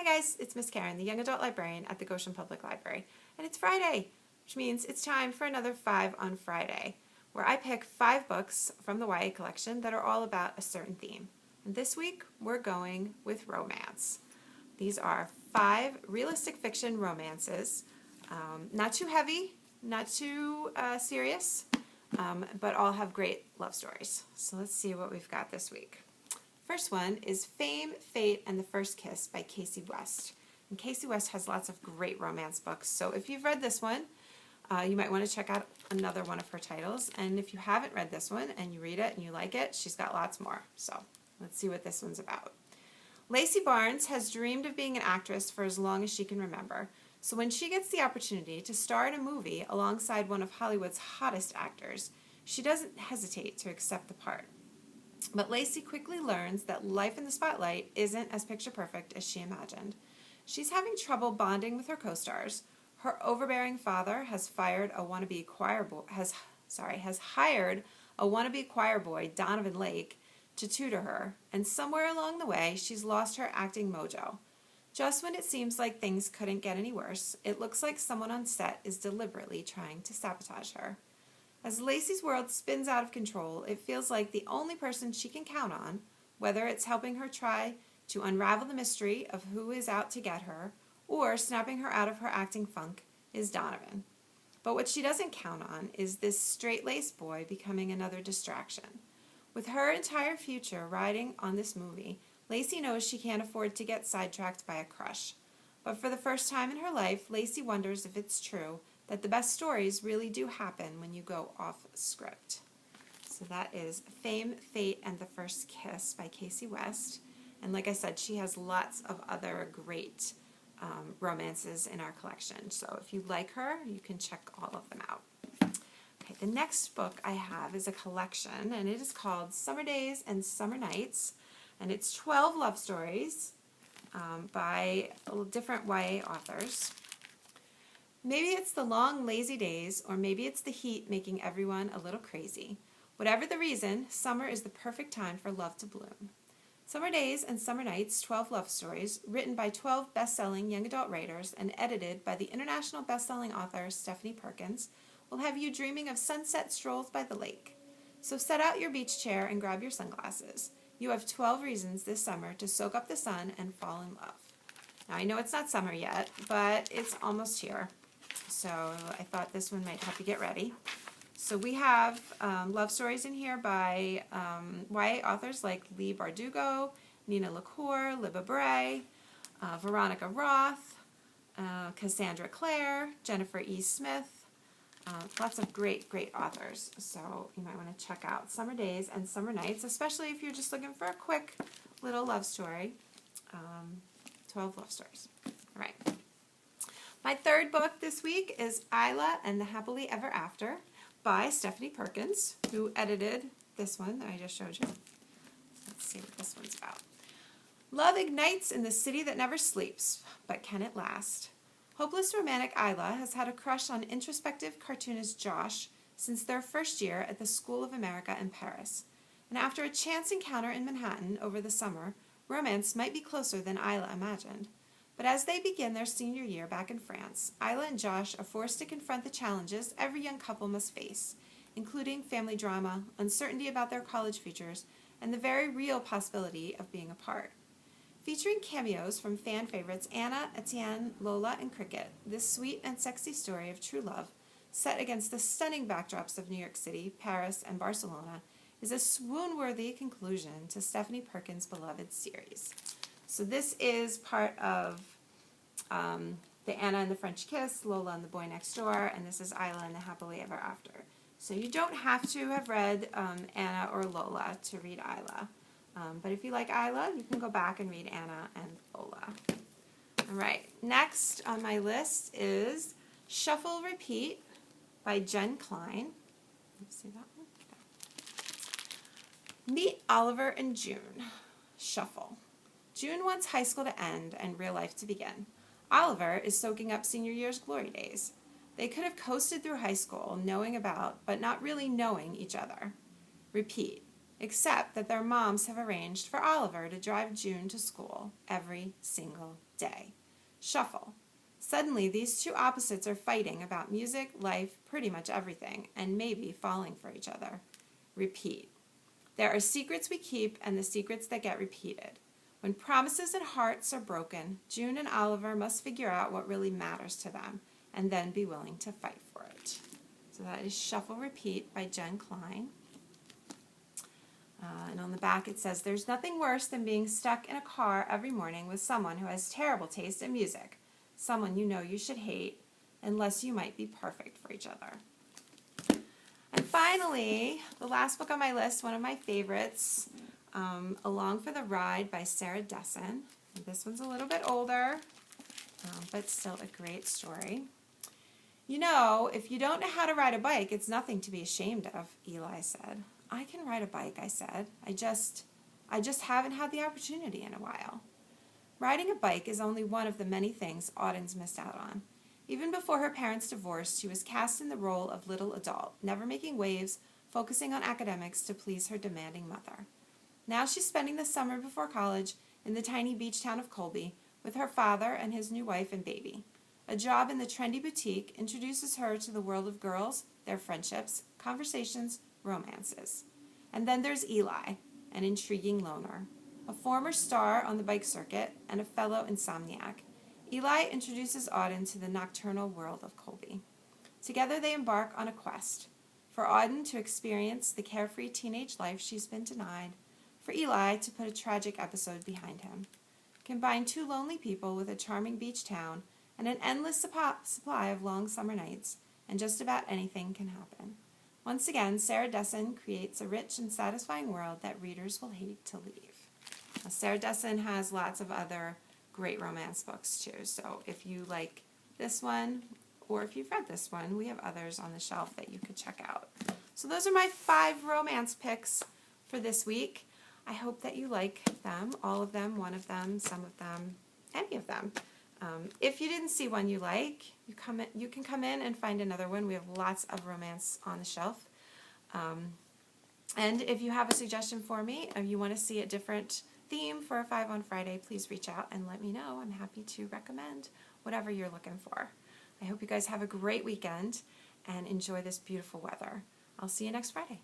Hi guys, it's Miss Karen, the Young Adult Librarian at the Goshen Public Library. And it's Friday, which means it's time for another 5 on Friday, where I pick 5 books from the YA collection that are all about a certain theme. And this week, we're going with romance. These are 5 realistic fiction romances, not too heavy, not too serious, but all have great love stories. So let's see what we've got this week. First one is Fame, Fate, and the First Kiss by Casey West. And Casey West has lots of great romance books, so if you've read this one, you might want to check out another one of her titles. And if you haven't read this one and you read it and you like it, she's got lots more. So let's see what this one's about. Lacey Barnes has dreamed of being an actress for as long as she can remember. So when she gets the opportunity to star in a movie alongside one of Hollywood's hottest actors, she doesn't hesitate to accept the part. But Lacey quickly learns that life in the spotlight isn't as picture perfect as she imagined. She's having trouble bonding with her co-stars. Her overbearing father has hired a wannabe choir boy, Donovan Lake, to tutor her, and somewhere along the way, she's lost her acting mojo. Just when it seems like things couldn't get any worse, it looks like someone on set is deliberately trying to sabotage her. As Lacey's world spins out of control, it feels like the only person she can count on, whether it's helping her try to unravel the mystery of who is out to get her, or snapping her out of her acting funk, is Donovan. But what she doesn't count on is this straight-laced boy becoming another distraction. With her entire future riding on this movie, Lacey knows she can't afford to get sidetracked by a crush. But for the first time in her life, Lacey wonders if it's true that the best stories really do happen when you go off script. So that is Fame, Fate, and the First Kiss by Casey West. And like I said, she has lots of other great romances in our collection. So if you like her, you can check all of them out. Okay, the next book I have is a collection, and it is called Summer Days and Summer Nights. And it's 12 love stories by different YA authors. Maybe it's the long, lazy days, or maybe it's the heat making everyone a little crazy. Whatever the reason, summer is the perfect time for love to bloom. Summer Days and Summer Nights, 12 love stories, written by 12 best-selling young adult writers and edited by the international best-selling author Stephanie Perkins, will have you dreaming of sunset strolls by the lake. So set out your beach chair and grab your sunglasses. You have 12 reasons this summer to soak up the sun and fall in love. Now, I know it's not summer yet, but it's almost here. So I thought this one might help you get ready. So we have love stories in here by YA authors like Leigh Bardugo, Nina LaCour, Libba Bray, Veronica Roth, Cassandra Clare, Jennifer E. Smith. Lots of great authors. So you might want to check out Summer Days and Summer Nights, especially if you're just looking for a quick little love story. 12 love stories. All right. My third book this week is Isla and the Happily Ever After by Stephanie Perkins, who edited this one that I just showed you. Let's see what this one's about. Love ignites in the city that never sleeps, but can it last? Hopeless romantic Isla has had a crush on introspective cartoonist Josh since their first year at the School of America in Paris. And after a chance encounter in Manhattan over the summer, romance might be closer than Isla imagined. But as they begin their senior year back in France, Isla and Josh are forced to confront the challenges every young couple must face, including family drama, uncertainty about their college futures, and the very real possibility of being apart. Featuring cameos from fan favorites Anna, Etienne, Lola, and Cricket, this sweet and sexy story of true love, set against the stunning backdrops of New York City, Paris, and Barcelona, is a swoon-worthy conclusion to Stephanie Perkins' beloved series. So this is part of the Anna and the French Kiss, Lola and the Boy Next Door, and this is Isla and the Happily Ever After. So you don't have to have read Anna or Lola to read Isla. But if you like Isla, you can go back and read Anna and Lola. All right, next on my list is Shuffle Repeat by Jen Klein. Let's see that one. Meet Oliver and June. Shuffle. June wants high school to end and real life to begin. Oliver is soaking up senior year's glory days. They could have coasted through high school, knowing about, but not really knowing each other. Repeat. except that their moms have arranged for Oliver to drive June to school every single day. Shuffle. Suddenly, these two opposites are fighting about music, life, pretty much everything, and maybe falling for each other. Repeat. There are secrets we keep and the secrets that get repeated. When promises and hearts are broken, June and Oliver must figure out what really matters to them and then be willing to fight for it. So that is Shuffle Repeat by Jen Klein. And on the back it says, there's nothing worse than being stuck in a car every morning with someone who has terrible taste in music, someone you know you should hate, unless you might be perfect for each other. And finally, the last book on my list, one of my favorites, Along for the Ride by Sarah Dessen. This one's a little bit older, but still a great story. You know, if you don't know how to ride a bike, it's nothing to be ashamed of, Eli said. I can ride a bike, I said. I just haven't had the opportunity in a while. Riding a bike is only one of the many things Auden's missed out on. Even before her parents divorced, she was cast in the role of little adult, never making waves, focusing on academics to please her demanding mother. Now she's spending the summer before college in the tiny beach town of Colby with her father and his new wife and baby. A job in the trendy boutique introduces her to the world of girls, their friendships, conversations, romances. And then there's Eli, an intriguing loner, a former star on the bike circuit and a fellow insomniac. Eli introduces Auden to the nocturnal world of Colby. Together they embark on a quest, for Auden to experience the carefree teenage life she's been denied, for Eli to put a tragic episode behind him. Combine two lonely people with a charming beach town and an endless supply of long summer nights, and just about anything can happen. Once again, Sarah Dessen creates a rich and satisfying world that readers will hate to leave. Now, Sarah Dessen has lots of other great romance books too, so if you like this one, or if you've read this one, we have others on the shelf that you could check out. So those are my 5 romance picks for this week. I hope that you like them, all of them, one of them, some of them, any of them. If you didn't see one you like, you can come in and find another one. We have lots of romance on the shelf. And if you have a suggestion for me, if you want to see a different theme for a 5 on Friday, please reach out and let me know. I'm happy to recommend whatever you're looking for. I hope you guys have a great weekend and enjoy this beautiful weather. I'll see you next Friday.